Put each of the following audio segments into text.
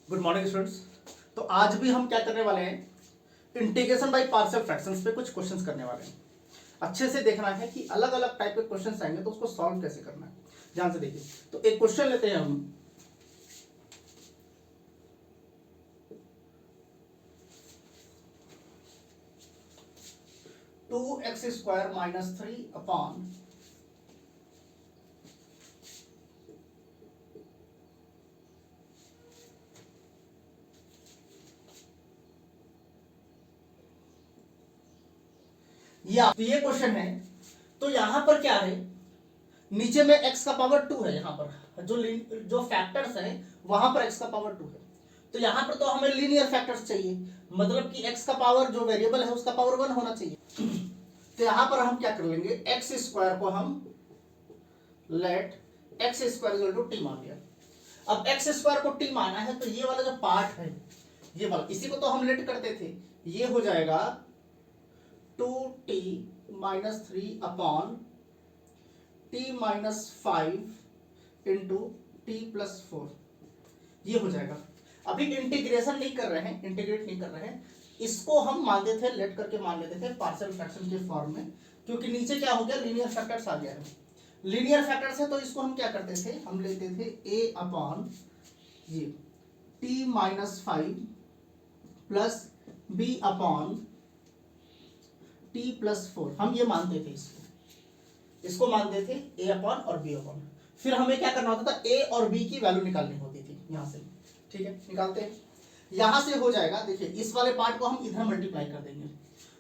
Good morning students. तो आज भी हम क्या करने वाले हैं, इंटीग्रेशन बाय पार्शियल फ्रैक्शंस पे कुछ क्वेश्चंस करने वाले हैं। अच्छे से देखना है कि अलग अलग टाइप के क्वेश्चंस आएंगे तो उसको सॉल्व कैसे करना है। ध्यान से देखिए, तो एक क्वेश्चन लेते हैं हम। Two X square minus three upon ये क्वेश्चन है। तो यहां पर क्या है, नीचे में x का पावर 2 है, यहाँ पर जो फैक्टर्स हैं वहां पर x का पावर 2 है। तो यहाँ पर तो हमें लीनियर फैक्टर्स चाहिए, मतलब कि x का पावर जो वेरिएबल है उसका पावर 1 होना चाहिए। तो यहाँ पर हम क्या कर लेंगे, एक्स स्क्वायर को हम let X square equal to T मान लिया। अब एक्स स्क्वायर को टी माना है तो ये वाला जो पार्ट है, ये वाला, इसी को तो हम लेट करते थे, ये हो जाएगा 2t minus three upon T minus 5 into t plus 4, ये हो जाएगा। अभी इंटीग्रेशन नहीं कर रहे हैं, इंटीग्रेट नहीं कर रहे हैं, इसको हम मान देते थे, लेट करके मान लेते थे पार्शियल फ्रैक्शन के फॉर्म में, क्योंकि नीचे क्या हो गया, लीनियर फैक्टर्स आ गया है। लीनियर फैक्टर्स है तो इसको हम क्या करते थे, हम लेते थे a अपॉन ये t minus 5 plus b upon t plus 4, हम ये मानते थे, इसको मानते थे a अपॉन और b अपॉन। फिर हमें क्या करना होता था, a और b की वैल्यू निकालनी होती थी यहां से। ठीक है, निकालते हैं। यहां से हो जाएगा, देखिए इस वाले पार्ट को हम इधर मल्टीप्लाई कर देंगे।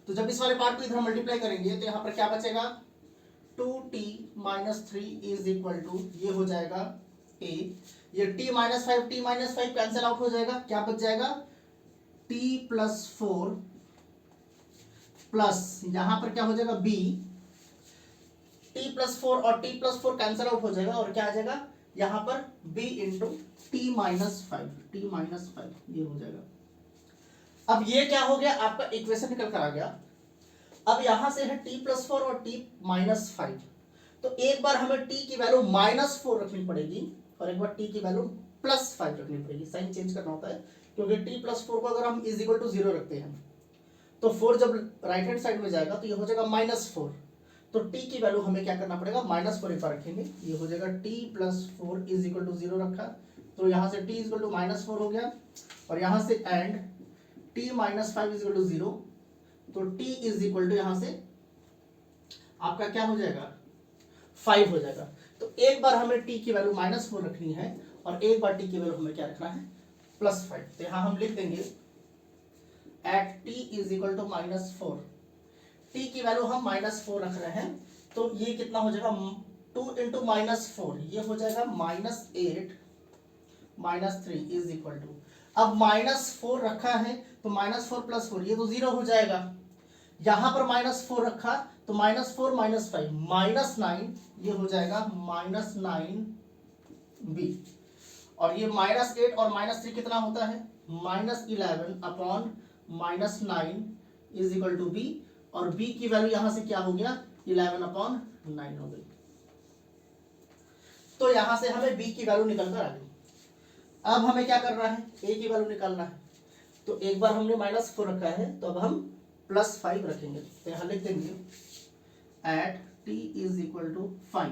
तो जब इस वाले पार्ट को इधर मल्टीप्लाई करेंगे तो यहां पर क्या बचेगा, 2t minus three is equal to, ये हो जाएगा a, ये t माइनस 5 कैंसिल आउट हो जाएगा, क्या बच जाएगा, t प्लस 4 प्लस यहां पर क्या हो जाएगा b, t प्लस 4 और t प्लस 4 कैंसिल आउट हो जाएगा, और क्या आ जाएगा यहां पर b इंटू टी माइनस 5, ये हो जाएगा। अब ये क्या हो गया, आपका इक्वेशन निकल कर आ गया। अब यहां से है t प्लस 4 और t माइनस 5, तो एक बार हमें t की वैल्यू माइनस 4 रखनी पड़ेगी और एक बार t की वैल्यू प्लस 5 रखनी पड़ेगी। साइन चेंज करना होता है, क्योंकि t प्लस 4 को अगर हम इज इक्वल टू 0 रखते हैं तो 4 जब राइट हैंड साइड में जाएगा तो ये हो जाएगा माइनस 4। तो t की वैल्यू हमें क्या करना पड़ेगा, माइनस 4 एक बार रखेंगे, ये हो जाएगा t plus 4 is equal to 0 रखा, तो यहाँ से t is equal to minus 4 हो गया, और यहाँ से and t minus 5 is equal to 0, तो t इज इक्वल टू यहाँ से आपका क्या हो जाएगा, 5 हो जाएगा। तो एक बार हमें t की वैल्यू माइनस 4 रखनी है और एक बार t की वैल्यू हमें क्या रखना है, प्लस 5। तो यहाँ हम लिख देंगे at t is equal to minus 4, t की वैल्यू हम माइनस 4 रख रहे हैं, तो ये कितना हो जाएगा, 2 इंटू माइनस 4, ये हो जाएगा minus 8 minus 3 is equal to, अब माइनस 4 रखा है तो माइनस 4 प्लस 4 ये तो 0 हो जाएगा, यहां पर माइनस 4 रखा तो माइनस 4 माइनस 5 माइनस 9, ये हो जाएगा माइनस 9 बी, और ये माइनस 8 और माइनस 3 कितना होता है, minus 11 upon minus 9 is equal to B, और b की वैल्यू यहां से क्या हो गया, 11 अपॉन 9 हो गई। तो यहां से हमें b की वैल्यू निकल कर आ गई। अब हमें क्या करना है, a की वैल्यू निकालना है। तो एक बार हमने माइनस 4 रखा है तो अब हम प्लस 5 रखेंगे, तो यहां लिख देंगे at t is equal to 5,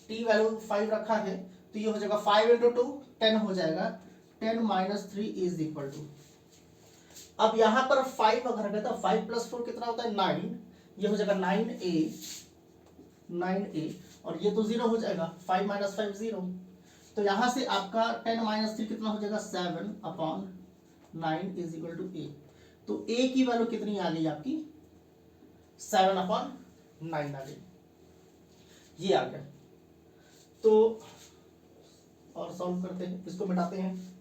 t value 5 रखा है तो ये हो जाएगा 5 इंटू 2 10 हो जाएगा, 10 माइनस 3 इज इक्वल टू, अब यहां पर 5 अगर रखा तो 5 प्लस 4 कितना होता है 9, ये हो जाएगा 9a, और ये तो 0 हो जाएगा, 5 माइनस 5 0, तो यहां से आपका 10 माइनस 3 कितना हो जाएगा, 7 upon 9 is equal to a। तो a की वैल्यू कितनी आ गई आपकी, 7 अपॉन 9 आ गई, ये आ गया। तो और सॉल्व करते हैं, इसको मिटाते हैं।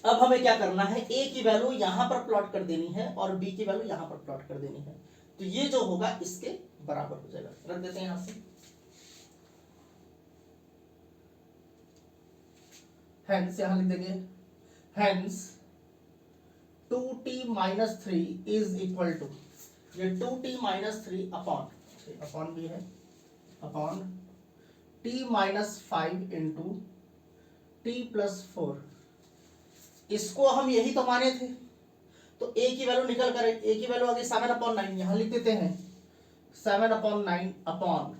अब हमें क्या करना है, a की वैल्यू यहां पर प्लॉट कर देनी है और b की वैल्यू यहां पर प्लॉट कर देनी है, तो ये जो होगा इसके बराबर हो जाएगा। रख देते हैं यहां से, हेंस यहां लिख देंगे, hence 2t minus three is equal to, ये 2t माइनस थ्री अपॉन भी है, upon t minus five into t plus four. इसको हम यही तो माने थे, तो a की वैल्यू निकल कर a की वैल्यू आ गई 7/9, यहां लिख देते हैं 7/9 अपॉन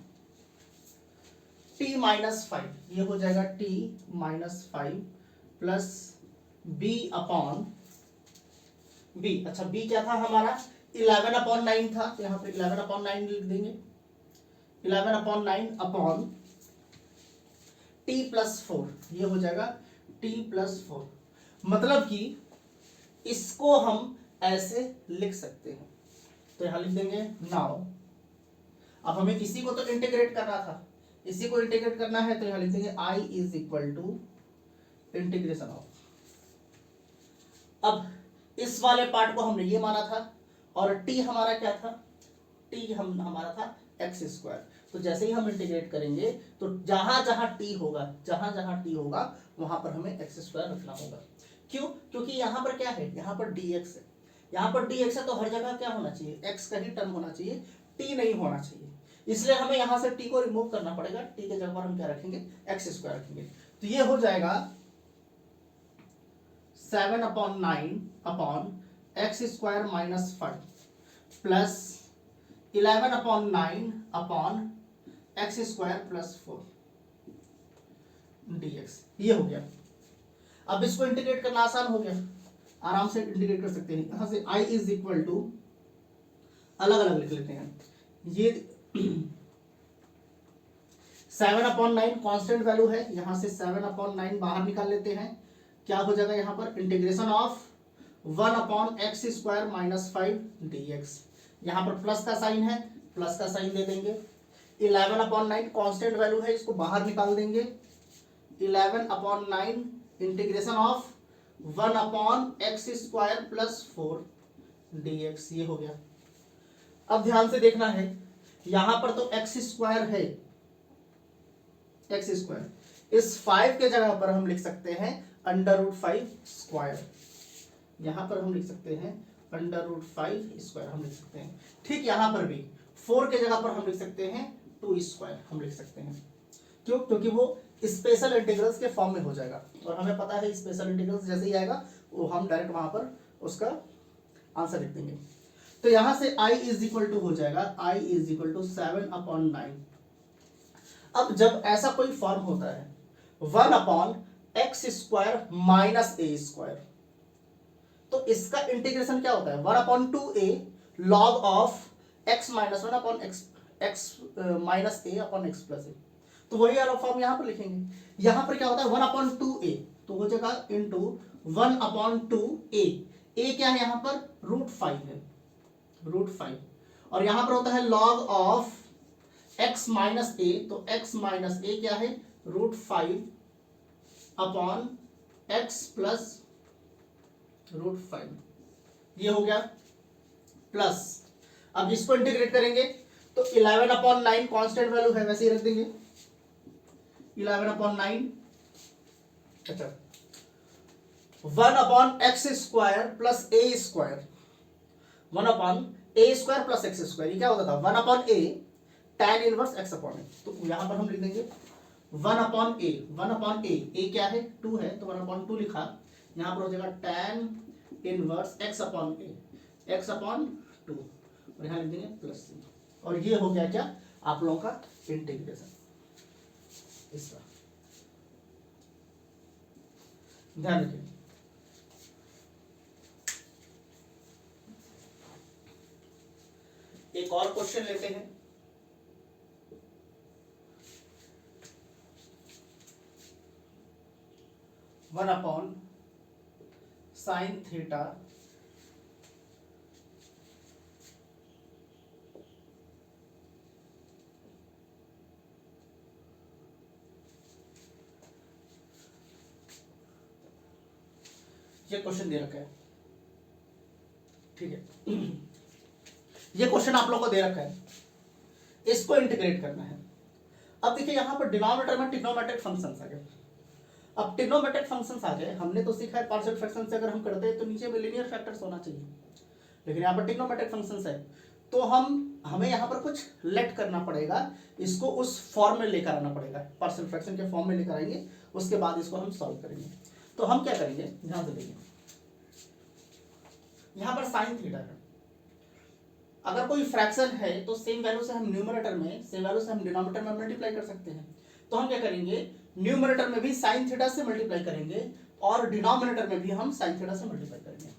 t माइनस फाइव, ये हो जाएगा t minus five plus b upon b। अच्छा b क्या था हमारा, 11/9 था, तो यहाँ पे 11/9 लिख देंगे, 11/9 अपॉन t प्लस फोर, ये हो जाएगा t प्लस फोर। मतलब कि इसको हम ऐसे लिख सकते हैं, तो यहां लिख देंगे नाउ। अब हमें इसी को तो इंटीग्रेट करना था, इसी को इंटीग्रेट करना है, तो यहां लिख देंगे i is equal to integration of. अब इस वाले पार्ट को हमने ये माना था, और t हमारा क्या था, t हमारा था एक्स स्क्वायर। तो जैसे ही हम इंटीग्रेट करेंगे तो जहां जहां t होगा वहां पर हमें एक्स स्क्वायर रखना होगा। क्यों? क्योंकि यहाँ पर क्या है, यहाँ पर dx है, यहाँ पर dx है, तो हर जगह क्या होना चाहिए, x का ही टर्म होना चाहिए, t नहीं होना चाहिए। इसलिए हमें यहाँ से t को रिमूव करना पड़ेगा, t के जगह पर हम क्या रखेंगे, एक्स स्क्वायर रखेंगे। तो ये हो जाएगा 7/9 upon x square minus five plus 11/9 upon x square plus four dx, ये हो गया। अब इसको इंटीग्रेट करना आसान हो गया, आराम से इंटीग्रेट कर सकते हैं। यहां से i इज इक्वल टू, अलग अलग लिख लेते हैं, ये 7/9 कांस्टेंट वैल्यू है, यहां से 7/9 बाहर निकाल लेते हैं, क्या हो जाएगा यहाँ पर, integration of 1/x square minus 5 dx। यहाँ पर प्लस का साइन है, प्लस का साइन दे देंगे। 11/9 कांस्टेंट वैल्यू है, इसको बाहर निकाल देंगे, 11/9 integration of 1/x square plus 4 dx, ये हो गया। अब ध्यान से देखना है, यहां पर तो x स्क्वायर है, x स्क्वायर, इस 5 के जगह पर हम लिख सकते हैं √5 स्क्वायर, यहां पर हम लिख सकते हैं √5 स्क्वायर हम लिख सकते हैं। ठीक यहां पर भी 4 के जगह पर हम लिख सकते हैं 2 स्क्वायर हम लिख सकते हैं। क्यों? क्योंकि वो स्पेशल इंटीग्रल्स के फॉर्म में हो जाएगा, और हमें पता है स्पेशल इंटीग्रल्स जैसे ही आएगा वो हम डायरेक्ट वहां पर उसका आंसर लिख देंगे। तो यहां से i इज इक्वल टू हो जाएगा, i इज इक्वल टू 7/9। अब जब ऐसा कोई फॉर्म होता है 1/x square minus a square, तो इसका इंटीग्रेशन क्या होता है, 1/2a log of x minus 1/x minus a upon x plus a। तो वही वाला फॉर्म यहां पर लिखेंगे। यहां पर क्या होता है 1/2a, तो हो जाएगा इंटू 1/2a, a क्या है यहां पर, √5 है, √5, और यहां पर होता है log of x minus a, तो x माइनस a क्या है, √5 अपॉन x प्लस √5, ये हो गया प्लस। अब इसको इंटीग्रेट करेंगे तो 11/9 कांस्टेंट वैल्यू है, वैसे ही रख देंगे 11/9, अच्छा 1/x square plus a square, 1/a square plus x square, ये क्या होता था 1/a tan inverse x upon a। तो यहां पर हम लिख देंगे 1/a a क्या है 2 है, तो 1/2 लिखा, यहां पर हो जाएगा tan inverse x upon a, x upon 2, और यहां लिख देंगे प्लस c, और ये हो गया क्या आप लोगों का इंटीग्रेशन इसका। ध्यान रखिए, एक और क्वेश्चन लेते हैं। वन अपॉन साइन थीटा ये क्वेश्चन दे रखा है, ठीक है ये क्वेश्चन आप लोगों को दे रखा है, इसको इंटीग्रेट करना है। अब देखिए यहां पर डिनोमिनेटर में ट्रिग्नोमेट्रिक फंक्शंस आ गए। अब ट्रिग्नोमेट्रिक फंक्शंस आ गए, हमने तो सीखा है पार्शियल फ्रैक्शन से अगर हम करते हैं तो नीचे में लीनियर फैक्टर्स होना चाहिए, लेकिन यहाँ पर ट्रिग्नोमेट्रिक फंक्शंस है तो हमें यहाँ पर कुछ लेट करना पड़ेगा, इसको उस फॉर्म में लेकर आना पड़ेगा, पार्शियल फ्रैक्शन के फॉर्म में लेकर आएंगे, उसके बाद इसको हम सॉल्व करेंगे। तो हम क्या करेंगे, ध्यान से देखिए, यहाँ पर साइन थीटा है, अगर कोई फ्रैक्शन है तो सेम वैल्यू से हम न्यूमरेटर में, सेम वैल्यू से हम डिनोमिनेटर में मल्टीप्लाई कर सकते हैं। तो हम क्या करेंगे, न्यूमरेटर में भी साइन थीटा से मल्टीप्लाई करेंगे और डिनोमिनेटर में भी हम साइन थीटा से मल्टीप्लाई करेंगे।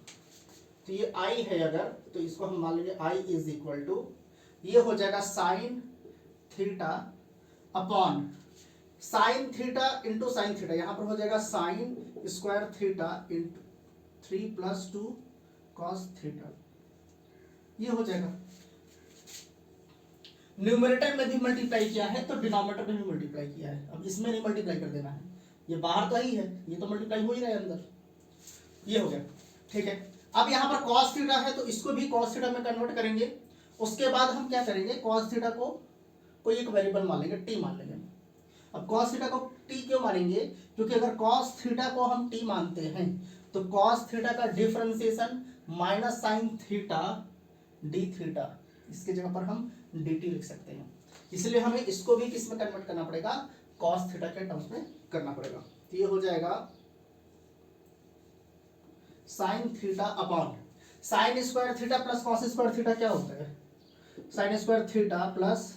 तो ये आई है अगर, तो इसको हम मान लेंगे आई इज इक्वल टू, ये हो जाएगा sine theta upon sine theta into sine theta, यहां पर हो जाएगा sign square theta into 3 + 2 cos theta, ये हो जाएगा। न्यूमरेटर में भी मल्टीप्लाई किया है तो डिनोमिनेटर में भी मल्टीप्लाई किया है, अब इसमें नहीं मल्टीप्लाई कर देना है, ये बाहर तो ही है, ये तो मल्टीप्लाई हो ही रहा है अंदर, ये हो गया। ठीक है, अब यहाँ पर cos थीटा है तो इसको भी cos थीटा में कन्वर्ट करेंगे, उसके बाद हम क्या करेंगे, cos थीटा को कोई एक वेरिएबल मान लेंगे, t मान लेंगे। अब cos थीटा को t क्यों मानेंगे, क्योंकि अगर cos थीटा को हम t मानते हैं तो cos थीटा का differentiation minus sign theta d theta, इसके जगह पर हम dt लिख सकते हैं, इसलिए हमें इसको भी किस में कन्वर्ट करना पड़ेगा, cos थीटा के टर्म्स में करना पड़ेगा। तो ये हो जाएगा sine theta upon sine square theta plus cos square theta क्या होता है, sine square theta plus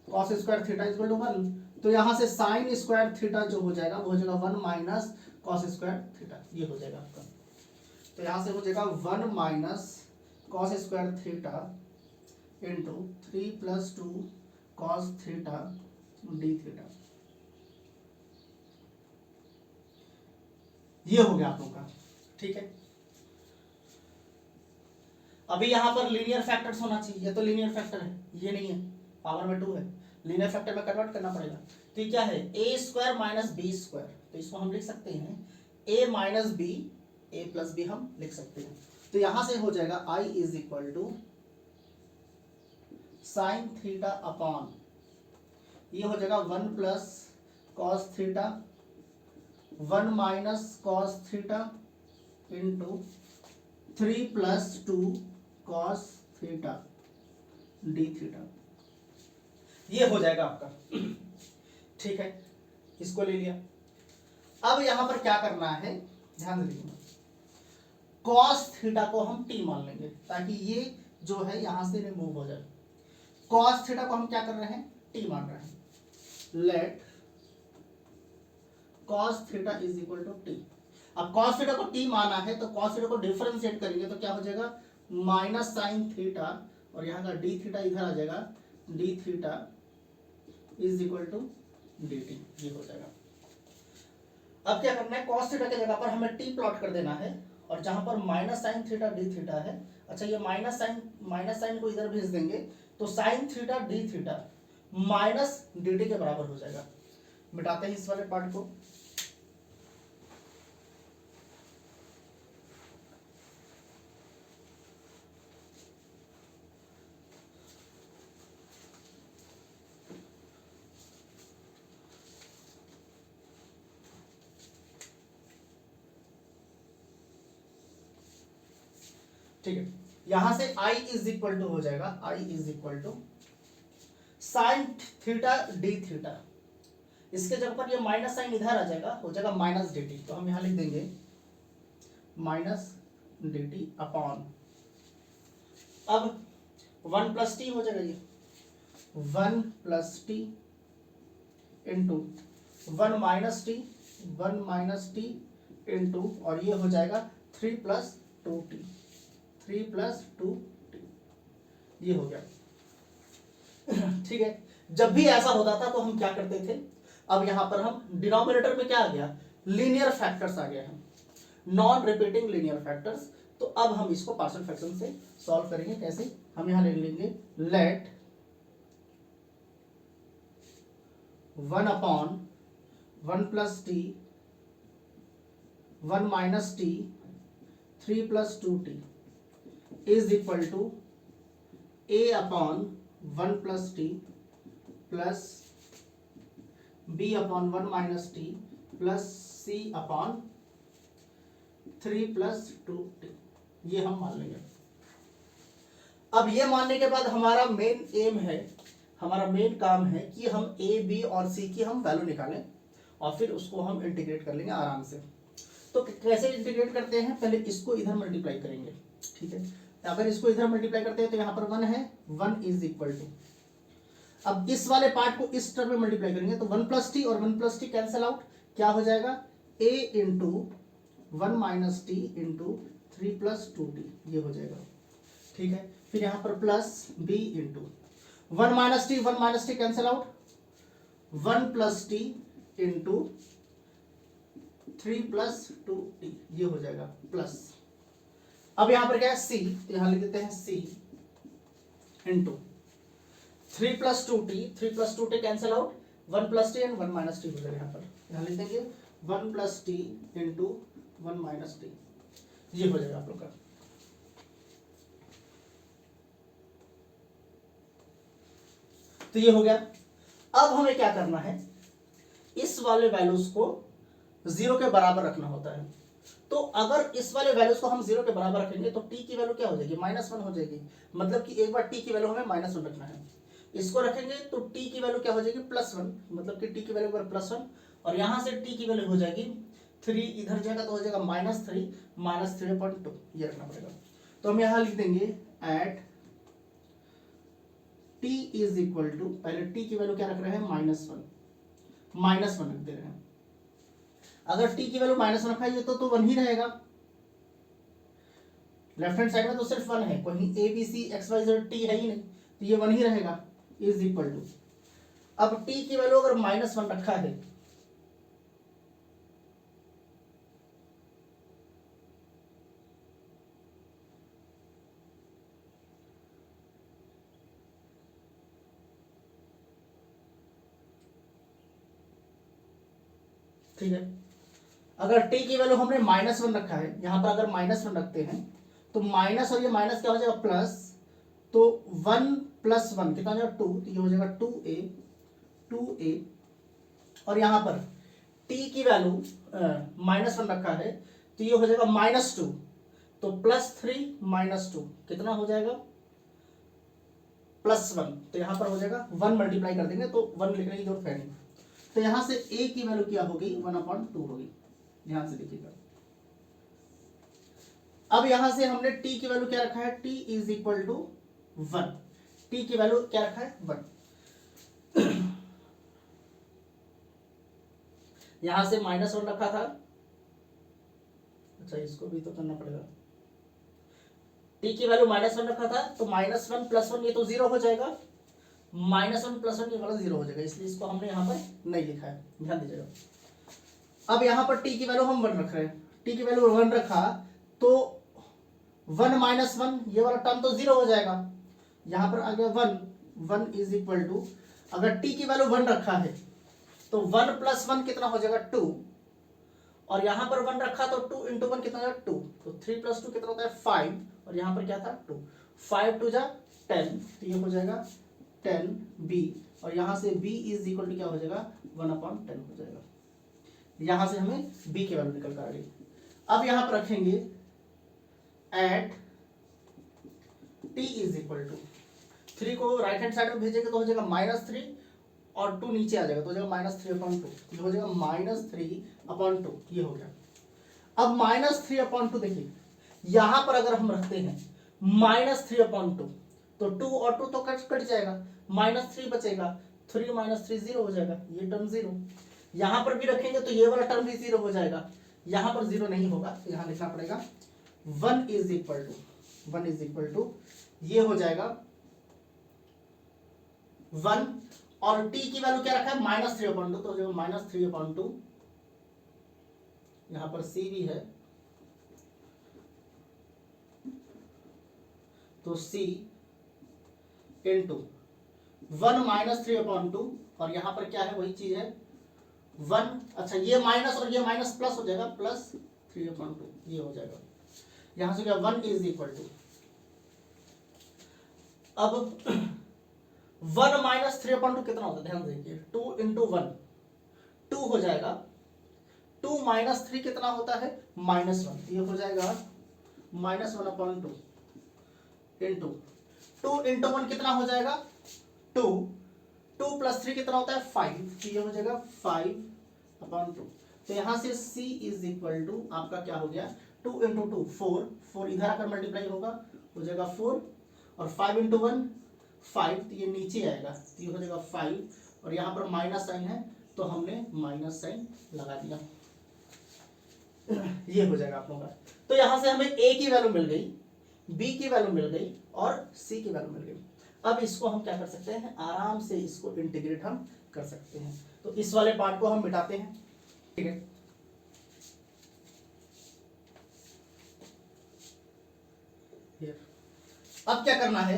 cos square theta equal to 1, तो यहां से साइन स्क्वायर थीटा जो हो जाएगा वो हो जाएगा 1 माइनस कॉस स्क्वायर थीटा, ये हो जाएगा आपका। तो यहां से हो जाएगा 1 minus cos square theta into 3 + 2 cos theta d theta, ये हो गया आप लोगों का। ठीक है, अभी यहां पर लीनियर फैक्टर्स होना चाहिए, ये तो लीनियर फैक्टर है, ये नहीं है, पावर में 2 है, लीनियर फैक्टर में कन्वर्ट करना पड़ेगा। तो ये क्या है, a square minus b square, तो इसको हम लिख सकते हैं a minus b, a plus b हम लिख सकते हैं। तो यहां से हो जाएगा i is equal to sine theta upon, ये हो जाएगा 1 plus cos theta 1 minus cos theta into 3 + 2 cos theta d theta, ये हो जाएगा आपका। ठीक है, इसको ले लिया। अब यहां पर क्या करना है, ध्यान दीजिए, कॉस थीटा को हम टी मान लेंगे ताकि ये जो है यहां से रिमूव हो जाए। कॉस थीटा को हम क्या कर रहे हैं, टी मान रहे हैं, let cos theta is equal to t. अब cos थीटा को t माना है तो cos थीटा को डिफरेंशिएट करेंगे तो क्या हो जाएगा, माइनस साइन थीटा और यहाँ का d थीटा इधर आ जाएगा, d theta is equal to dt, ये हो जाएगा। अब क्या करना है, cos थीटा की जगह पर हमें t प्लॉट कर देना है और जहां पर minus sine theta d theta है, अच्छा ये माइनस साइन को इधर भेज देंगे तो sine theta d theta minus dt के बराबर हो जाएगा। मिटाते हैं इस वाले पार्ट को, ठीक है। यहां से i इज इक्वल टू हो जाएगा, i is equal to sine theta d theta, इसके जगह पर ये माइनस साइन इधर आ जाएगा, हो जाएगा माइनस dt, तो हम यहां लिख देंगे माइनस dt अपॉन, अब 1 + t हो जाएगा, ये 1 + t into 1 minus t into, और ये हो जाएगा 3 + 2t, 3 + 2t, ये हो गया। ठीक है, जब भी ऐसा होता था तो हम क्या करते थे, अब यहां पर हम डिनोमिनेटर में क्या आ गया, लीनियर फैक्टर्स आ गया है, नॉन रिपीटिंग लीनियर फैक्टर्स। तो अब हम इसको पार्शियल फ्रैक्शन से सॉल्व करेंगे, कैसे, हम यहां ले लेंगे let 1 upon 1 + t 1 minus t 3 + 2t is equal to a upon 1 + t plus b upon 1 minus t plus c upon 3 plus 2t, ये हम मान लेंगे। अब ये मानने के बाद हमारा मेन एम है, हमारा मेन काम है कि हम a b और c की हम वैल्यू निकालें और फिर उसको हम इंटीग्रेट कर लेंगे आराम से। तो कैसे इंटीग्रेट करते हैं, पहले इसको इधर मल्टीप्लाई करेंगे, ठीक है। अगर इसको इधर मल्टीप्लाई करते हैं तो यहाँ पर 1 है, 1 इज इक्वल टू, अब इस वाले पार्ट को इस टर्म में मल्टीप्लाई करेंगे तो 1 प्लस टी और 1 प्लस टी कैंसिल आउट, क्या हो जाएगा a into 1 minus t into 3 plus 2t, ये हो जाएगा, ठीक है। फिर यहाँ पर plus b into 1 minus T cancel out, 1 plus T into 3 plus 2t, ये हो जाएगा प्लस। अब यहां पर क्या है c, तो यहां लिख देते हैं c into 3 plus 2t, 3 plus 2t cancel out, 1 plus T and 1 minus T हो जाएगा। यहाँ पर यहां लिख देंगे 1 plus T into 1 minus T, ये हो जाएगा आप लोग का। तो ये हो गया। अब हमें क्या करना है, इस वाले वैल्यूज को 0 के बराबर रखना होता है। तो अगर इस वाले वैल्यूज को हम 0 के बराबर रखेंगे तो t की वैल्यू क्या हो जाएगी, -1 हो जाएगी। मतलब कि एक बार t की वैल्यू हमें -1 रखना है, इसको रखेंगे तो t की वैल्यू क्या हो जाएगी +1, मतलब कि t की वैल्यू पर +1, और यहां से t की वैल्यू हो जाएगी 3, इधर जाएगा तो हो जाएगा -3 3/2, ये रखना पड़ेगा। तो हम यहां लिख देंगे at t is equal to, पहले t की वैल्यू क्या रख रहे हैं -1 रख दे रहे हैं। अगर t की वैल्यू -1 रखा है तो 1 ही रहेगा, लेफ्ट हैंड साइड में तो सिर्फ 1 है, कहीं a b c x y z t है ही नहीं, तो ये 1 ही रहेगा, इज इक्वल टू। अब t की वैल्यू अगर -1 रखा है ठीक है, अगर t की वैल्यू हमने -1 रखा है, यहां पर अगर -1 रखते हैं तो माइनस और ये माइनस क्या हो जाएगा प्लस, तो 1 + 1 कितना हो जाएगा 2, तो ये हो जाएगा 2a, और यहां पर t की वैल्यू -1 रखा है तो ये हो जाएगा -2, तो +3 - 2 कितना हो जाएगा +1, तो यहां पर हो जाएगा 1 मल्टीप्लाई कर देंगे तो 1 लिखने की जरूरत है नहीं। तो यहां से a की वैल्यू क्या हो गई 1/2 होगी, ध्यान से देखिएगा। अब यहां से हमने t की वैल्यू क्या रखा है, t is equal to 1, t की वैल्यू क्या रखा है 1, यहां से -1 रखा था, अच्छा इसको भी तो करना पड़ेगा, t की वैल्यू -1 रखा था तो -1 + 1 ये तो 0 हो जाएगा, -1 + 1 ये वाला 0 हो जाएगा, इसलिए इसको हमने यहाँ पर नहीं लिखा है, ध्यान दीजिएगा। अब यहाँ पर t की वैल्यू हम 1 रख रहे हैं, t की वैल्यू 1 रखा तो 1 - 1 ये वाला टर्म तो 0 हो जाएगा, यहाँ पर आ गया 1 इज इक्वल टू, अगर t की वैल्यू 1 रखा है तो 1 + 1 कितना हो जाएगा 2, और यहाँ पर 1 रखा तो 2 × 1 कितना हो जाएगा 2, तो 3 + 2 कितना होता है 5, और यहाँ पर क्या था 2, 5 2 जा 10, तो ये हो जाएगा 10b, और यहाँ से b इज इक्वल टू क्या हो जाएगा 1/10 हो जाएगा। यहाँ से हमें b की वैल्यू निकल कर आ गई। अब यहाँ पर रखेंगे at t is equal to, 3 को राइट हैंड साइड में भेजेंगे तो हो जाएगा -3 और 2 नीचे आ जाएगा तो हो जाएगा -3/2, ये हो जाएगा -3/2, ये हो गया। अब -3/2 देखिए, यहां पर अगर हम रखते हैं -3/2 तो 2 और 2 तो कट जाएगा, -3 बचेगा, 3 - 3 0 हो जाएगा, ये टर्म 0। यहां पर भी रखेंगे तो ये वाला टर्म भी 0 हो जाएगा, यहां पर 0 नहीं होगा, तो यहां लिखना पड़ेगा 1 इज इक्वल टू ये हो जाएगा 1, और t की वैल्यू क्या रखा है -3/2, तो हो जाएगा -3/2, यहां पर c भी है तो c इंटू 1 - 3/2, और यहां पर क्या है वही चीज है 1, अच्छा ये माइनस और ये माइनस प्लस हो जाएगा +3/2, ये हो जाएगा। यहां से क्या 1 इज इक्वल टू, अब 1 - 3/2 कितना होता है ध्यान देखिए, 2 × 1 2 हो जाएगा, 2 माइनस 3 कितना होता है -1, ये हो जाएगा -1/2 इंटू 2 इंटू 1 कितना हो जाएगा 2, 2 + 3 कितना होता है 5, तो ये हो जाएगा 5/2। तो यहां से c इज इक्वल टू आपका क्या हो गया 2 इंटू 2 4, 4 इधर आकर मल्टीप्लाई होगा हो जाएगा 4, और 5 इंटू 1 5, तो ये नीचे आएगा तो ये हो जाएगा 5, और यहाँ पर माइनस साइन है तो हमने माइनस साइन लगा दिया। ये हो जाएगा आप लोगों का। तो यहां से हमें a की वैल्यू मिल गई, b की वैल्यू मिल गई और c की वैल्यू मिल गई। अब इसको हम क्या कर सकते हैं आराम से इसको इंटीग्रेट हम कर सकते हैं। तो इस वाले पार्ट को हम मिटाते हैं, ठीक है। अब क्या करना है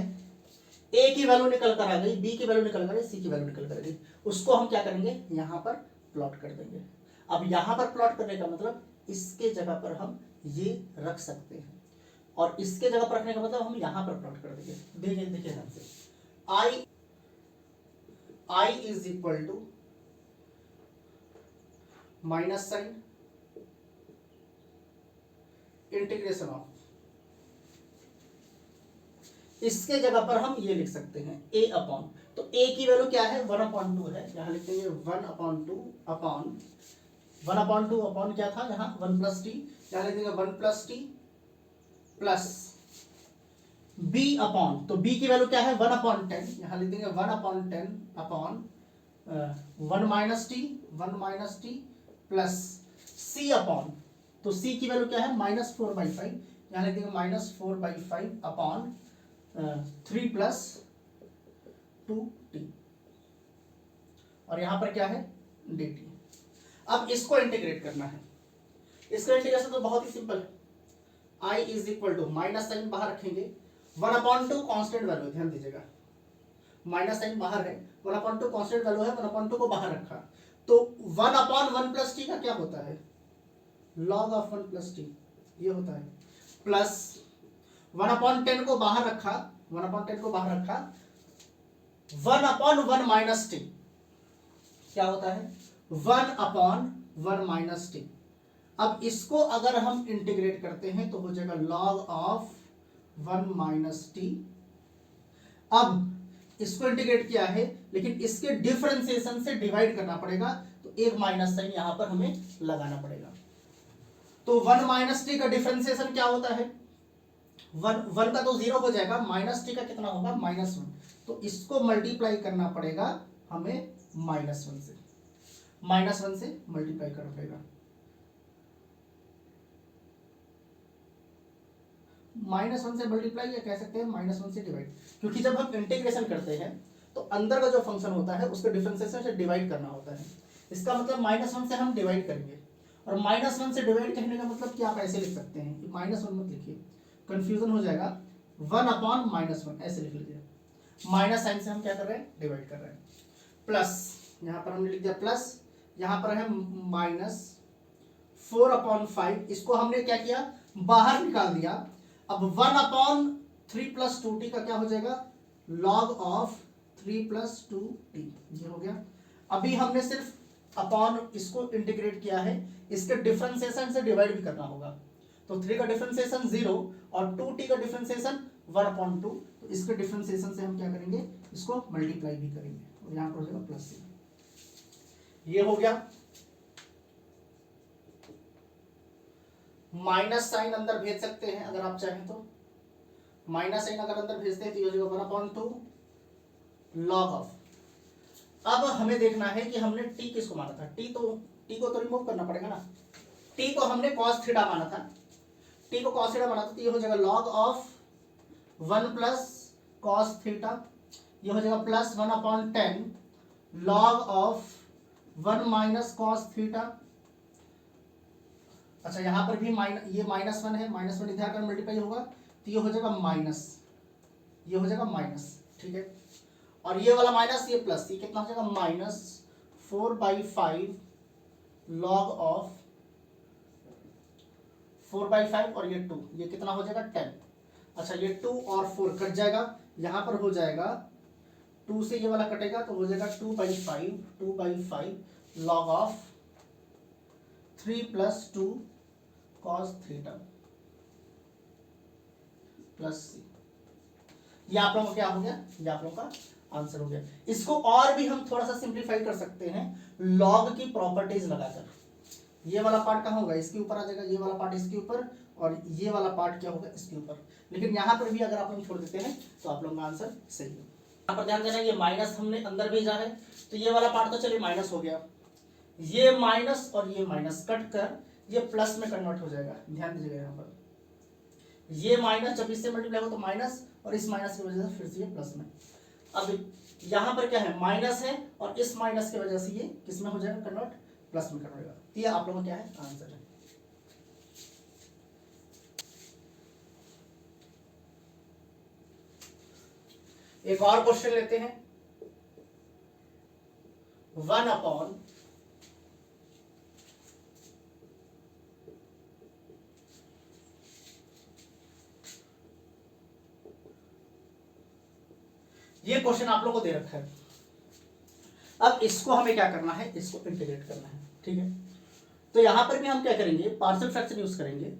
a की वैल्यू निकल कर आ गई, b की वैल्यू निकल कर आ गई, c की वैल्यू निकल कर आ गई, उसको हम क्या करेंगे यहां पर प्लॉट कर देंगे। अब यहां पर प्लॉट करने का मतलब इसके जगह पर हम ये रख सकते हैं, और इसके जगह पर रखने का मतलब हम यहां पर प्लॉट कर देंगे। देखिए देखिए ध्यान से, I is equal to minus sine integration of, इसके जगह पर हम ये लिख सकते हैं a अपॉन, तो a की वैल्यू क्या है 1/2 है, यहां लिख देंगे 1/2 अपॉन 1/2 अपॉन क्या था यहाँ 1 + t, यहाँ लिख देंगे 1 + t प्लस b अपॉन, तो b की वैल्यू क्या है 1/10, यहाँ लिख देंगे 1/10 upon 1 - t plus c upon, तो c की वैल्यू क्या है -4/5, यहाँ लिख देंगे -4/5 अपॉन 3 + 2t, और यहां पर क्या है dt। अब इसको इंटीग्रेट करना है, इसका इंटीग्रेशन तो बहुत ही सिंपल है। I is equal to minus sine बाहर रखेंगे 1/2 कांस्टेंट वैल्यू, ध्यान दीजिएगा माइनस साइन बाहर है 1/2 कांस्टेंट वैल्यू है, 1/2 को बाहर रखा तो 1/1 + t का क्या होता है log ऑफ 1 + t, ये होता है, प्लस 1/10 को बाहर रखा 1/10 को बाहर रखा 1/1 - t क्या होता है 1/1 - t। अब इसको अगर हम इंटीग्रेट करते हैं तो हो जाएगा log ऑफ 1 - t। अब इसको इंटीग्रेट किया है लेकिन इसके डिफरेंशिएशन से डिवाइड करना पड़ेगा, तो एक माइनस साइन यहां पर हमें लगाना पड़ेगा। तो 1 - t का डिफरेंशिएशन क्या होता है 1 का तो 0 हो जाएगा, -t का कितना होगा -1, तो इसको मल्टीप्लाई करना पड़ेगा हमें -1 से, -1 से मल्टीप्लाई करना पड़ेगा, -1 से मल्टीप्लाई या कह सकते हैं -1 से डिवाइड, क्योंकि जब हम इंटीग्रेशन करते हैं तो अंदर का जो फंक्शन होता है उसके डिफरेंशिएशन से डिवाइड करना होता है। इसका मतलब -1 से हम डिवाइड करेंगे, और -1 से डिवाइड करने का मतलब कि आप ऐसे लिख सकते हैं, -1 मत लिखिए कंफ्यूजन हो जाएगा, 1/-1 ऐसे लिख लीजिए, माइनस साइन से हम क्या कर रहे हैं डिवाइड कर रहे हैं, प्लस यहाँ पर हमने लिख दिया प्लस, यहाँ पर है -4/5, इसको हमने क्या किया बाहर निकाल दिया। अब 1/3 + 2t का क्या हो जाएगा log ऑफ 3 + 2t, ये हो गया। अभी हमने सिर्फ अपॉन इसको इंटीग्रेट किया है, इसके डिफरेंशिएशन से डिवाइड भी करना होगा, तो 3 का डिफरेंशिएशन 0 और 2t का डिफरेंशिएशन 1/2, तो इसके डिफरेंशिएशन से हम क्या करेंगे इसको मल्टीप्लाई भी करेंगे, और यहाँ पर हो जाएगा प्लस, ये हो गया। माइनस साइन अंदर भेज सकते हैं अगर आप चाहें तो, माइनस साइन अगर अंदर भेजते हैं तो ये हो जाएगा 1/2 log ऑफ। अब हमें देखना है कि हमने t किसको माना था, t को तो रिमूव करना पड़ेगा ना, t को हमने cos थीटा माना था, t को cos थीटा माना था, तो ये हो जाएगा log ऑफ 1 + cos थीटा, ये हो जाएगा plus 1/10 log of 1 - cos theta. अच्छा यहाँ पर भी ये -1 है, -1 इधर आकर मल्टीप्लाई होगा तो ये हो जाएगा माइनस, ये हो जाएगा माइनस, ठीक है, और ये वाला माइनस ये प्लस, ये कितना हो जाएगा -4/5 log ऑफ 4/5 और ये 2, ये कितना हो जाएगा 10। अच्छा ये 2 और 4 कट जाएगा, यहाँ पर हो जाएगा 2 से ये वाला कटेगा तो हो जाएगा 2/5 log of 3 + 2 cos theta plus C. ये आप लोगों का क्या हो गया, ये आप लोगों का आंसर हो गया। इसको और भी हम थोड़ा सा सिंप्लीफाई कर सकते हैं लॉग की प्रॉपर्टीज लगाकर। ये वाला पार्ट कहाँ होगा, इसके ऊपर आ जाएगा, ये वाला पार्ट इसके ऊपर, और ये वाला पार्ट क्या होगा, इसके ऊपर। लेकिन यहाँ पर भी अगर आप लोग छोड़ देते हैं तो आप लोगों का आंसर सही है। यहाँ पर ध्यान देना, ये माइनस हमने अंदर भेजा है, तो ये वाला पार्ट तो चलिए माइनस हो गया, ये माइनस और ये माइनस कट कर ये प्लस में कन्वर्ट हो जाएगा। ध्यान दीजिएगा, यहाँ पर ये माइनस जब इससे मल्टीप्लाई हो तो माइनस, और इस माइनस की वजह से फिर से ये प्लस में। अब यहाँ पर क्या है, माइनस है, और इस माइनस की वजह से ये किस में हो जाएगा कन्वर्ट, प्लस में कन्वर्ट होगा। ये आप लोगों का क्या है आंसर है। एक और क्वेश्चन लेते हैं। 1/, ये क्वेश्चन आप लोगों को दे रखा है। अब इसको हमें क्या करना है, इसको इंटीग्रेट करना है, ठीक है। तो यहां पर भी हम क्या करेंगे, पार्शियल फ्रैक्शन यूज करेंगे,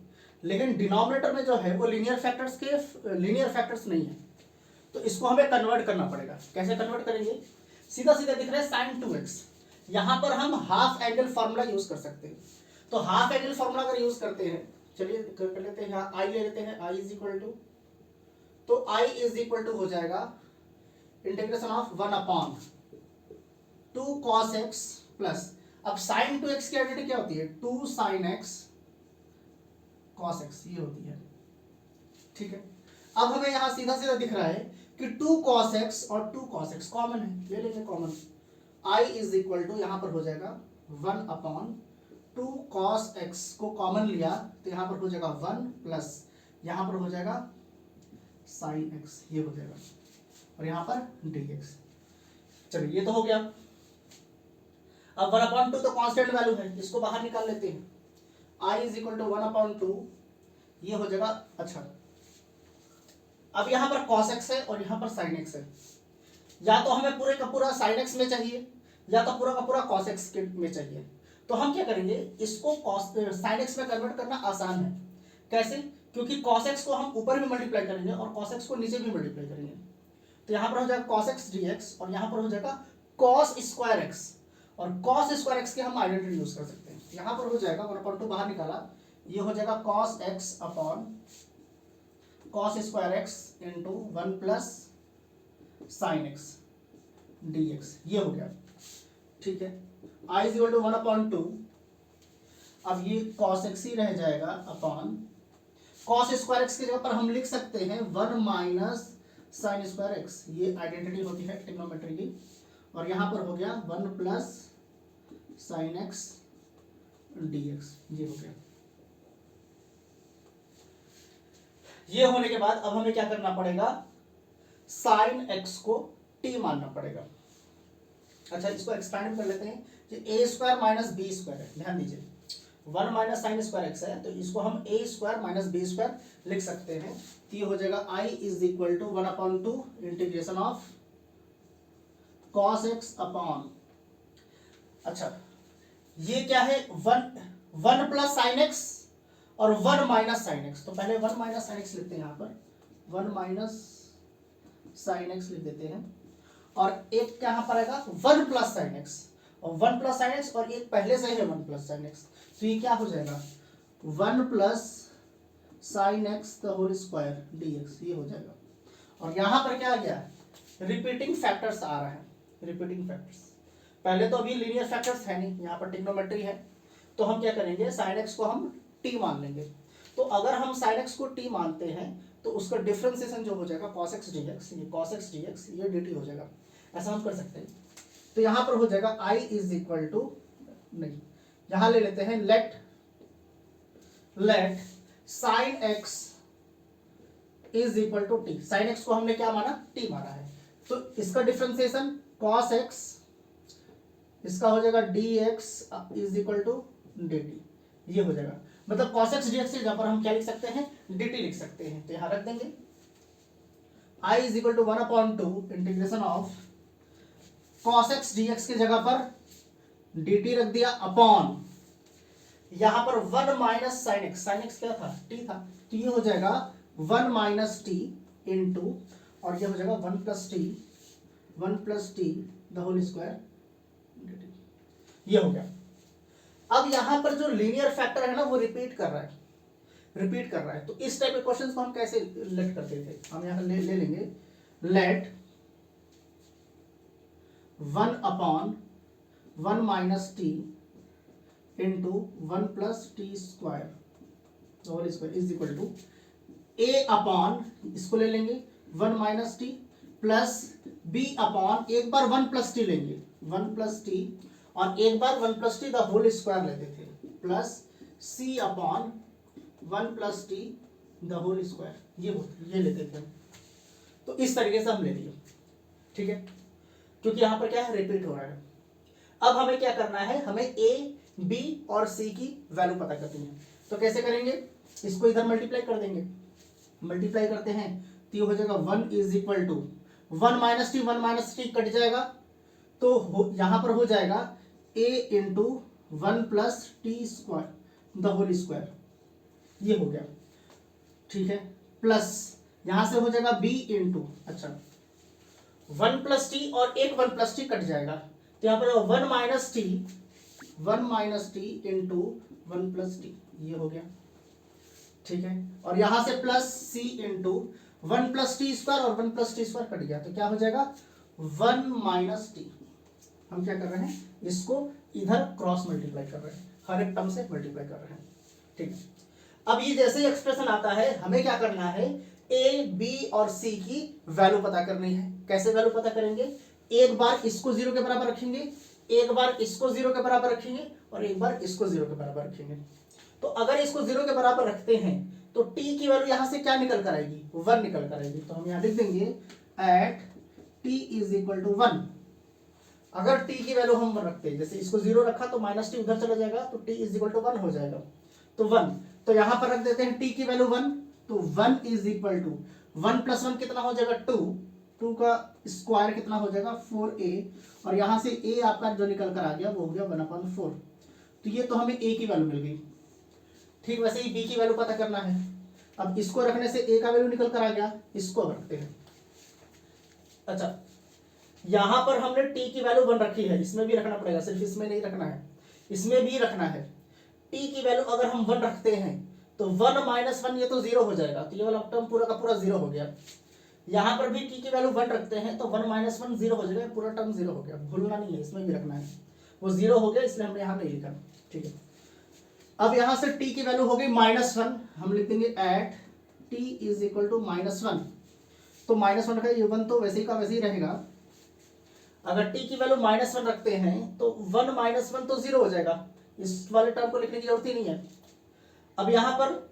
लेकिन डिनोमिनेटर में जो है वो लीनियर फैक्टर्स नहीं है, तो इसको हमें कन्वर्ट करना पड़ेगा। कैसे कन्वर्ट करेंगे, सीधा सीधा दिख रहा है sin 2x, यहां पर हम हाफ एंगल फॉर्मूला यूज कर सकते हैं। तो हाफ एंगल फॉर्मूला अगर यूज करते हैं, चलिए कर लेते हैं, यहाँ i ले लेते हैं, i इज इक्वल टू, तो i इज इक्वल टू हो जाएगा integration of 1/2 cos x plus, अब sin 2x की आइडेंटिटी क्या होती है, 2 sin x cos x, ये होती है, ठीक है। अब हमें यहां सीधा सीधा दिख रहा है कि 2 cos x और 2 cos x कॉमन है, ले लेंगे common, i is equal to यहां पर हो जाएगा 1/2 cos x को कॉमन लिया तो यहां पर हो जाएगा 1 प्लस यहां पर हो जाएगा sin x, ये हो जाएगा, और यहां पर dx। चलिए ये तो हो गया। अब 1/2 तो कांस्टेंट वैल्यू है, इसको बाहर निकाल लेते हैं, i इज इक्वल टू 1/2, ये हो जाएगा। अच्छा, अब यहां पर cos x है और यहां पर sin x है, या तो हमें पूरे का पूरा sin x में चाहिए या तो पूरा का पूरा cos x में चाहिए। तो हम क्या करेंगे, इसको sin x में कन्वर्ट करना आसान है। कैसे, क्योंकि cos x को हम ऊपर भी मल्टीप्लाई करेंगे और cos x को नीचे भी मल्टीप्लाई करेंगे, तो यहां पर हो जाएगा cos x dx और यहां पर हो जाएगा cos स्क्वायर x, और cos स्क्वायर x की हम आइडेंटिटी यूज कर सकते हैं। यहां पर हो जाएगा 1/2 बाहर निकाला, ये हो जाएगा cos x upon cos square x into 1 plus sin x dx, ये हो गया, ठीक है। i इज इक्वल टू 1/2, अब ये cos x ही रह जाएगा अपॉन cos स्क्वायर x की जगह पर हम लिख सकते हैं 1 माइनस sin स्क्वायर x, ये आइडेंटिटी होती है ट्रिग्नोमेट्री की, और यहां पर हो गया 1 प्लस sin x dx, ये हो गया। ये होने के बाद अब हमें क्या करना पड़ेगा, sin x को t मानना पड़ेगा। अच्छा, इसको एक्सपैंड कर लेते हैं, कि a square minus b square है, ध्यान दीजिए 1 माइनस साइन स्क्वायर x है, तो इसको हम a square minus b square लिख सकते हैं। तो ये हो जाएगा i is equal to 1/2 integration of cos x upon, अच्छा ये क्या है, 1 प्लस साइन एक्स और 1 माइनस साइन एक्स, तो पहले 1 माइनस साइन एक्स लिखते हैं, यहाँ पर 1 माइनस साइन एक्स लिख देते हैं, और एक यहाँ पर आएगा 1 प्लस साइन एक्स, और 1 प्लस साइन एक्स और एक पहले से है 1 प्लस साइन एक्स, तो ये क्या हो जाएगा 1 plus sine x the whole square dx, ये हो जाएगा। और यहाँ पर क्या आ गया, रिपीटिंग फैक्टर्स आ रहा है, रिपीटिंग फैक्टर्स, पहले तो अभी लीनियर फैक्टर्स है नहीं, यहाँ पर ट्रिग्नोमेट्री है, तो हम क्या करेंगे, साइन एक्स को हम t मान लेंगे। तो अगर हम साइन एक्स को t मानते हैं तो उसका डिफरेंशिएशन जो हो जाएगा cos x dx, ये cos x dx ये dt हो जाएगा, ऐसा हम कर सकते हैं। तो यहाँ पर हो जाएगा i इज इक्वल टू, नहीं यहाँ ले लेते हैं, let sine x is equal to t, sine x को हमने क्या माना, t माना है, तो इसका डिफरेंशिएशन cos x, इसका हो जाएगा dx is equal to dt, ये हो जाएगा। मतलब cos x dx से जहां पर हम क्या लिख सकते हैं, dt लिख सकते हैं, तो यहां रख देंगे i is equal to 1/2 integration of cos x dx की जगह पर dt रख दिया अपॉन यहाँ पर 1 minus sine x, sine x क्या था, टी था, तो ये हो जाएगा 1 माइनस टी इंटू, और ये हो जाएगा 1 plus t the whole square, ये हो गया। अब यहाँ पर जो लीनियर फैक्टर है ना वो रिपीट कर रहा है, रिपीट कर रहा है। तो इस टाइप के क्वेश्चंस को हम कैसे लेट करते थे, हम यहाँ ले लेंगे let 1/1 minus t into 1 plus t square whole square is equal to a upon, इसको ले लेंगे 1 minus t plus b upon, एक बार 1 प्लस टी लेंगे 1 प्लस टी, और एक बार 1 plus t the whole square लेते थे, plus c upon 1 plus t the whole square, ये लेते थे। तो इस तरीके से हम ले लिए, ठीक है, क्योंकि यहां पर क्या है, रिपीट हो रहा है। अब हमें क्या करना है, हमें ए बी और सी की वैल्यू पता करनी है। तो कैसे करेंगे, इसको इधर मल्टीप्लाई कर देंगे, मल्टीप्लाई करते हैं तो ये हो जाएगा 1 is equal to 1 minus t cut जाएगा, तो यहां पर हो जाएगा a into 1 plus t square the whole square, ये हो गया, ठीक है, प्लस यहां से हो जाएगा b इंटू, अच्छा 1 प्लस टी और एक 1 प्लस टी कट जाएगा, तो यहां पर 1 minus t into 1 plus T, ये हो गया, ठीक है, और यहां से plus c into 1 plus t square और 1 प्लस टी स्क्वायर कट गया, तो क्या हो जाएगा 1 माइनस टी। हम क्या कर रहे हैं, इसको इधर क्रॉस मल्टीप्लाई कर रहे हैं, हर एक टर्म से मल्टीप्लाई कर रहे हैं, ठीक है। अब ये जैसे ही एक्सप्रेशन आता है, हमें क्या करना है, ए बी और सी की वैल्यू पता करनी है। कैसे वैल्यू पता करेंगे, एक बार इसको 0 के बराबर रखेंगे, एक बार इसको 0 के बराबर रखेंगे, और एक बार इसको 0 के बराबर रखेंगे। तो अगर इसको 0 के बराबर रखते हैं तो t की वैल्यू यहां से क्या निकल कर आएगी, 1 निकल कर आएगी। तो हम यहां लिख देंगे at t is equal to 1। अगर t की वैल्यू हम 1 रखते हैं, जैसे इसको 0 रखा तो माइनस टी उधर चला जाएगा, तो t इज इक्वल टू 1 हो जाएगा, तो 1। तो यहां पर रख देते हैं t की वैल्यू 1, तो 1 इज इक्वल टू 1 प्लस 1 कितना हो जाएगा 2, 2 का स्क्वायर कितना हो जाएगा 4a, और यहां से a आपका जो निकल कर आ गया वो हो गया 1/4। तो ये तो हमें a की वैल्यू मिल गई, ठीक, वैसे ही b की वैल्यू पता करना है। अब इसको रखने से a का वैल्यू निकल कर आ गया, इसको अब रखते हैं। अच्छा, यहां पर हमने t की वैल्यू 1 रखी है, इसमें भी रखना पड़ेगा, सिर्फ इसमें नहीं रखना है, इसमें भी रखना है। t की वैल्यू अगर हम 1 रखते हैं तो 1 माइनस 1 ये तो 0 हो जाएगा, तो ये वाला टर्म पूरा का पूरा 0 हो गया। यहां पर भी t की वैल्यू 1 रखते हैं तो 1 माइनस 1 0 हो जाएगा, पूरा टर्म 0 हो गया, भूलना नहीं है, इसमें भी रखना है, वो 0 हो गया इसलिए हमने यहाँ नहीं लिखा, ठीक है। अब यहां से t की वैल्यू हो गई -1, हम लिख देंगे at t is equal to -1। तो -1 का ये 1 तो वैसे ही का वैसे ही रहेगा। अगर t की वैल्यू -1 रखते हैं तो 1 माइनस 1 तो 0 हो जाएगा, इस वाले टर्म को लिखने की जरूरत ही नहीं है। अब यहां पर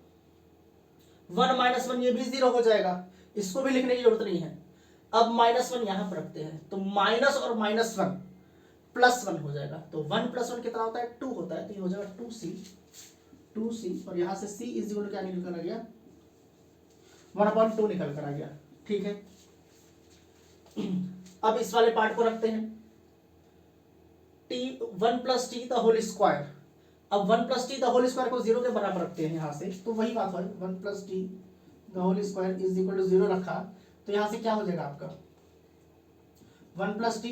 1 माइनस 1 ये भी 0 हो जाएगा, इसको भी लिखने की जरूरत नहीं है। अब -1 यहां पर रखते हैं तो माइनस और -1 +1 हो जाएगा, तो 1 + 1 कितना होता है 2 होता है, तो ये हो जाएगा 2c, और यहां से c इज इक्वल टू क्या निकल कर आ गया 1/2 निकल कर आ गया, ठीक है। अब इस वाले पार्ट को रखते हैं, t 1 + t the whole square. अब 1 + t द होल स्क्वायर को 0 के बराबर रखते हैं यहां से, तो वही बात है 1 + t the whole square is equal to 0 रखा, तो यहां से क्या हो जाएगा आपका 1 + t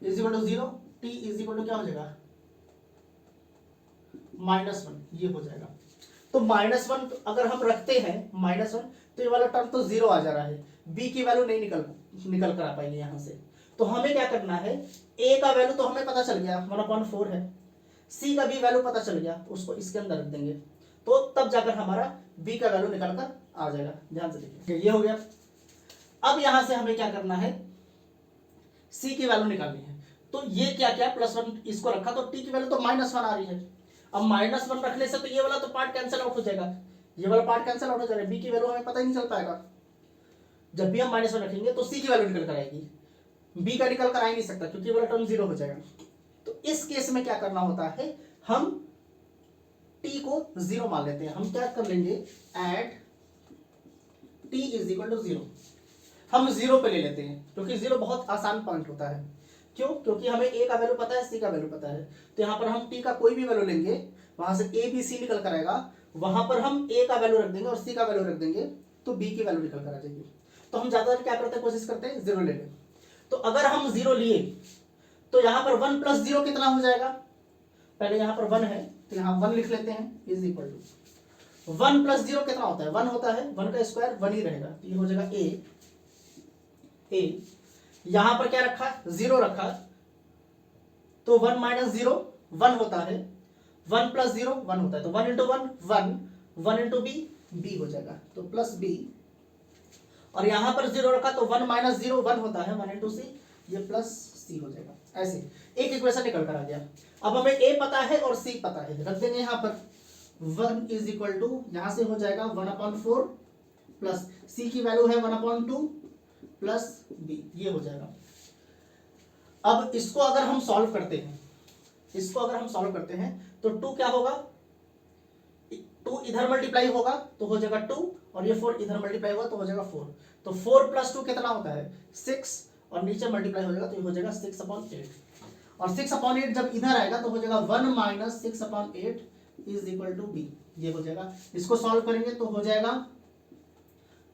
is equal to 0, t is equal to क्या हो जाएगा -1, ये हो जाएगा। तो -1 अगर हम रखते हैं -1, तो ये वाला टर्म तो 0 आ जा रहा है, b की वैल्यू नहीं निकल कर आ पाएंगे यहां से। तो हमें क्या करना है, a का वैल्यू तो हमें पता चल गया 1/4 है, c का भी वैल्यू पता चल गया, उसको इसके अंदर रख देंगे, तो तब जाकर हमारा b का वैल्यू निकल कर आ जाएगा। ध्यान से देखिए, ये हो गया। अब यहां से हमें क्या करना है, c की वैल्यू निकालनी है। तो ये क्या क्या +1 इसको रखा, तो t की वैल्यू तो -1 आ रही है। अब -1 रखने से तो ये वाला तो पार्ट कैंसिल आउट हो जाएगा, ये वाला पार्ट कैंसिल आउट हो जाएगा, b की वैल्यू हमें पता ही नहीं चल पाएगा। जब भी हम -1 रखेंगे तो c की वैल्यू निकल कर आएगी, b का निकल कर आ ही नहीं सकता क्योंकि वाला टर्म 0 हो जाएगा। तो इस केस में क्या करना होता है, हम t को 0 मान लेते हैं। हम क्या कर लेंगे, at t is equal to 0, हम 0 पे ले लेते हैं क्योंकि 0 बहुत आसान पॉइंट होता है। क्यों? क्योंकि हमें ए का वैल्यू पता है, सी का वैल्यू पता है, तो यहाँ पर हम टी का कोई भी वैल्यू लेंगे, वहां से ए बी सी निकल कर आएगा, वहां पर हम ए का वैल्यू रख देंगे और सी का वैल्यू रख देंगे, तो बी की वैल्यू निकल कर आ जाएगी। तो हम ज्यादातर क्या करते हैं, कोशिश करते हैं जीरो ले लें। तो अगर हम जीरो लिए तो यहाँ पर 1 + 0 कितना हो जाएगा, पहले यहाँ पर 1 है तो यहाँ 1 लिख लेते हैं, इज इक्वल टू 1 + 0 कितना होता है, 1 होता है, 1 का स्क्वायर 1 ही रहेगा, तो ये हो जाएगा ए। यहां पर क्या रखा, 0 रखा, तो 1 - 0 1 होता है, 1 + 0 1 होता है, तो 1 × 1 1, 1 × b b हो जाएगा, तो प्लस b। और यहां पर 0 रखा तो 1 - 0 1 होता है, 1 × c, ये प्लस c हो जाएगा। ऐसे एक इक्वेशन निकल कर आ गया। अब हमें a पता है और c पता है, रख देंगे यहां पर 1 = यहां से हो जाएगा 1/4 प्लस c की वैल्यू है 1/2 प्लस b, ये हो जाएगा। अब इसको अगर हम सॉल्व करते हैं, इसको अगर हम सॉल्व करते हैं तो 2 क्या होगा, 2 इधर मल्टीप्लाई होगा तो हो जाएगा 2, और ये 4 इधर मल्टीप्लाई होगा तो हो जाएगा 4, तो 4 + 2 कितना होता है 6, और नीचे मल्टीप्लाई हो जाएगा तो ये हो जाएगा 6/8, और 6/8 जब इधर आएगा तो हो जाएगा 1 - 6/8 = b, ये हो जाएगा। इसको सॉल्व करेंगे तो हो जाएगा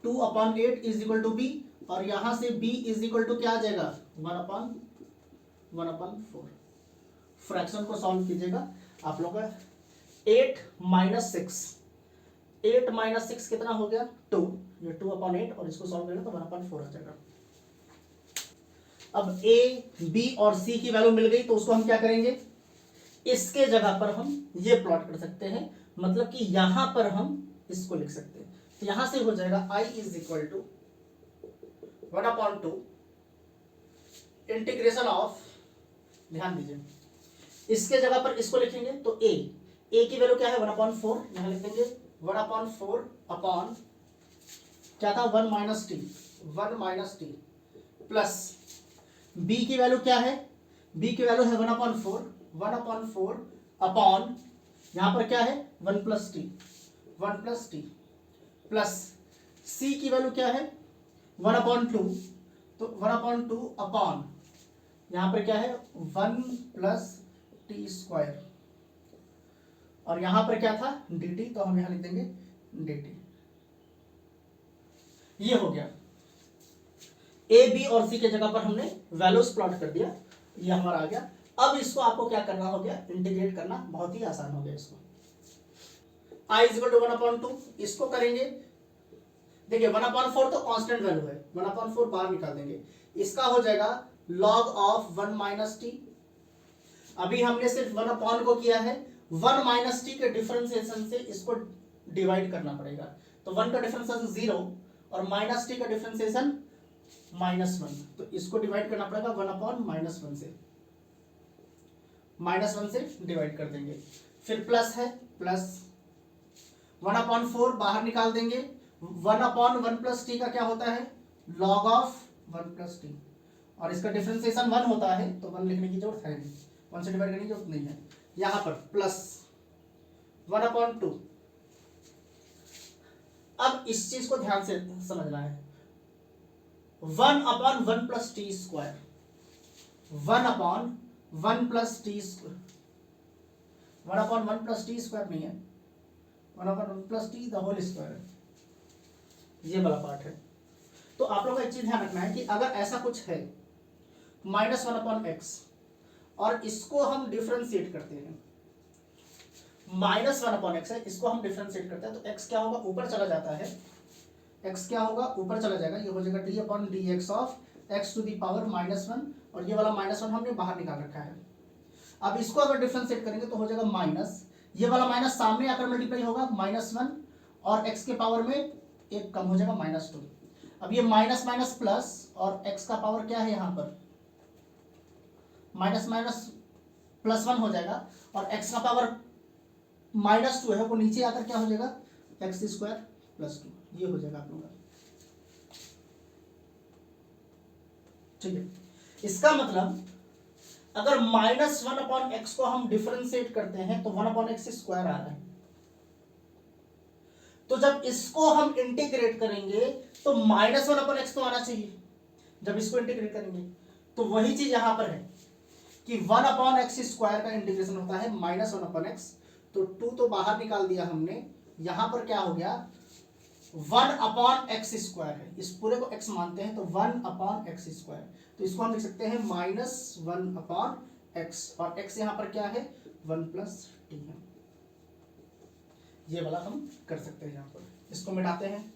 2/8 = b, और यहां से b = क्या आ जाएगा 1/4। फ्रैक्शन को सॉल्व कीजिएगा आप लोग का, 8 - 6, 8 - 6 कितना हो गया 2, ये 2/8, और इसको सॉल्व करेंगे तो 1/4 आ जाएगा। अब a b और c की वैल्यू मिल गई, तो उसको हम क्या करेंगे, इसके जगह पर हम ये प्लॉट कर सकते हैं, मतलब कि यहां पर हम इसको लिख सकते हैं, तो यहां से हो जाएगा i = 1/2 इंटीग्रेशन ऑफ, ध्यान दीजिए, इसके जगह पर इसको लिखेंगे तो a की वैल्यू क्या है 1/4, यहां लिख देंगे 1/4 अपॉन क्या था 1 - t प्लस b की वैल्यू क्या है, b की वैल्यू है 1/4 अपॉन यहां पर क्या है 1 + t प्लस c की वैल्यू क्या है 1/2, तो 1/2 अपॉन यहां पर क्या है 1 + t², और यहां पर क्या था dt, तो हम यहां लिख देंगे dt। ये हो गया, a b और c के जगह पर हमने वैल्यूज प्लॉट कर दिया, ये हमारा आ गया। अब इसको आपको क्या करना हो गया, इंटीग्रेट करना बहुत ही आसान हो गया। इसको i = 1/2, इसको करेंगे, देखिए 1/4 तो कांस्टेंट वैल्यू है, 1/4 बाहर निकाल देंगे, इसका हो जाएगा log of 1 - t। अभी हमने सिर्फ 1/, को किया है, 1 - t के डिफरेंशिएशन से इसको डिवाइड करना पड़ेगा, तो 1 का डिफरेंशिएशन 0 और -t का डिफरेंशिएशन -1, तो इसको डिवाइड करना पड़ेगा 1/-1 से, -1 से डिवाइड कर देंगे, फिर प्लस है, प्लस 1/4 बाहर निकाल देंगे, 1/1 + t का क्या होता है log of 1 + t, और इसका डिफरेंशिएशन 1 होता है, तो 1 लिखने की जरूरत है नहीं, 1 से डिवाइड करने की जरूरत नहीं है। यहां पर प्लस 1/2। अब इस चीज को ध्यान से समझना है, 1/1 + t², 1/1 + t², 1/1 + t² नहीं है, 1/1 + t द होल स्क्वायर, ये वाला पार्ट है। तो आप लोग को एक चीज ध्यान रखना है कि अगर ऐसा कुछ है -1/x, और इसको हम डिफरेंशिएट करते हैं, -1/x है, इसको हम डिफरेंशिएट करते हैं, तो x क्या होगा ऊपर चला जाता है, x क्या होगा ऊपर चला जाएगा, ये हो जाएगा d/dx of x to the power -1, और ये वाला -1 हमने बाहर निकाल रखा है। अब इसको अगर डिफरेंशिएट करेंगे तो हो जाएगा माइनस, ये वाला माइनस सामने आकर मल्टीप्लाई होगा -1, और x के पावर में एक कम हो जाएगा -2। अब ये माइनस माइनस प्लस, और x का पावर क्या है यहाँ पर माइनस माइनस +1 हो जाएगा, और x का पावर -2 है, वो नीचे आकर क्या हो जाएगा x² + 2, ये हो जाएगा आप लोगों का। ठीक है, इसका मतलब अगर -1/x को हम डिफरेंशिएट करते हैं तो 1/x² आ रहा है, तो जब इसको हम इंटीग्रेट करेंगे तो -1/x तो आना चाहिए जब इसको इंटीग्रेट करेंगे, तो वही चीज यहां पर है कि 1/x² का इंटीग्रेशन होता है -1/x। तो 2 तो बाहर निकाल दिया हमने, यहां पर क्या हो गया 1/x² है, इस पूरे को x मानते हैं तो 1/x²। तो इसको हम लिख सकते हैं -1/x, और x यहां पर क्या है 1 + t है। ये वाला हम कर सकते हैं यहां पर। इसको मिटाते हैं,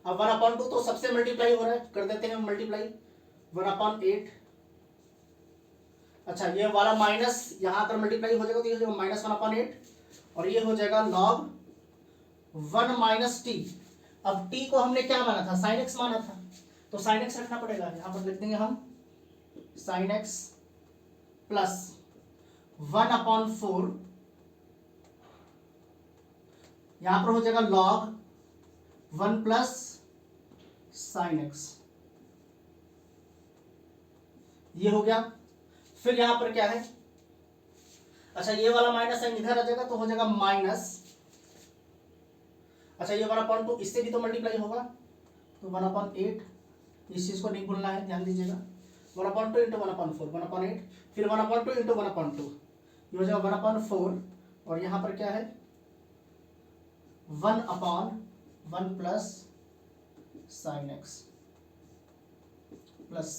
अब 1/2 तो सबसे मल्टीप्लाई हो रहा है, कर देते हैं मल्टीप्लाई 1/8। अच्छा ये वाला माइनस यहां पर मल्टीप्लाई हो जाएगा तो ये हो जाएगा -1/8, और ये हो जाएगा log 1 - t। अब t को हमने क्या माना था, sin x माना था, तो sin x रखना पड़ेगा। यहां पर लिख देंगे हम sin x प्लस 1/4, यहां पर हो जाएगा log 1 + sin x, ये हो गया। फिर यहां पर क्या है, अच्छा ये वाला माइनस साइन इधर आ जाएगा तो हो जाएगा माइनस, अच्छा ये 1/2 इससे भी तो मल्टीप्लाई होगा तो 1/8, इस चीज को नहीं भूलना है, ध्यान दीजिएगा। 1/2 × 1/4 1/8, फिर 1/2 × 1/2, ये हो जाएगा 1/4, और यहां पर क्या है 1/1 + sin x + c।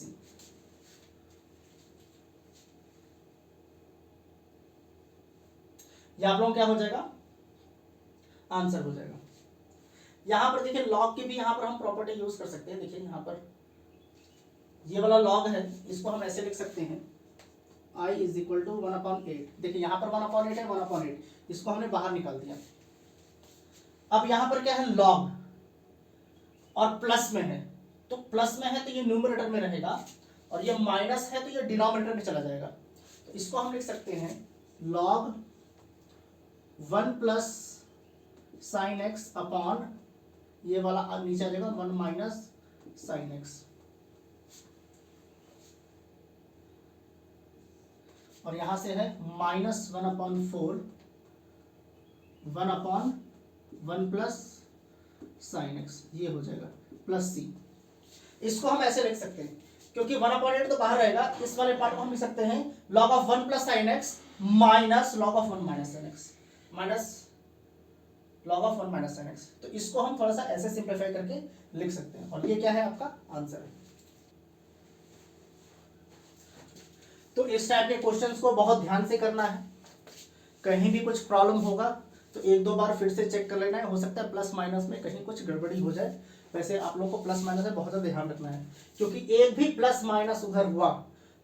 ये आप लोगों क्या हो जाएगा, आंसर हो जाएगा। यहां पर देखिए लॉग की भी यहां पर हम प्रॉपर्टी यूज कर सकते हैं। देखिए यहां पर ये वाला लॉग है, इसको हम ऐसे लिख सकते हैं I = 1/8। देखिए यहां पर 1/8 है, 1/8 इसको हमने बाहर निकाल दिया। अब यहां पर क्या है लॉग, और प्लस में है, तो प्लस में है तो ये न्यूमरेटर में रहेगा, और ये माइनस है तो ये डिनोमिनेटर में चला जाएगा। तो इसको हम लिख सकते हैं log 1 + sin x अपॉन ये वाला नीचे आ जाएगा 1 - sin x, और यहां से है -1/4 1/1 + sin x, ये हो जाएगा प्लस c। इसको हम ऐसे लिख सकते हैं क्योंकि 1/8 तो बाहर रहेगा, इस वाले पार्ट को हम लिख सकते हैं log 1 + sin x minus log 1 - sin x, minus log 1 - sin x। तो इसको हम थोड़ा सा ऐसे सिंप्लीफाई करके लिख सकते हैं, और ये क्या है आपका आंसर है। तो इस टाइप के क्वेश्चंस को बहुत ध्यान से करना है, कहीं भी कुछ प्रॉब्लम होगा तो 1-2 बार फिर से चेक कर लेना है, हो सकता है प्लस माइनस में कहीं कुछ गड़बड़ी हो जाए। वैसे आप लोग को प्लस माइनस में बहुत ज़्यादा ध्यान रखना है, क्योंकि एक भी प्लस माइनस उधर हुआ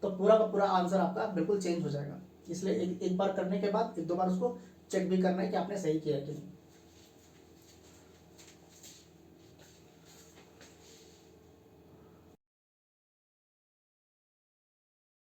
तो पूरा का पूरा आंसर आपका बिल्कुल चेंज हो जाएगा। इसलिए एक बार करने के बाद 1-2 बार उसको चेक भी करना है कि आपने सही किया है कि नहीं।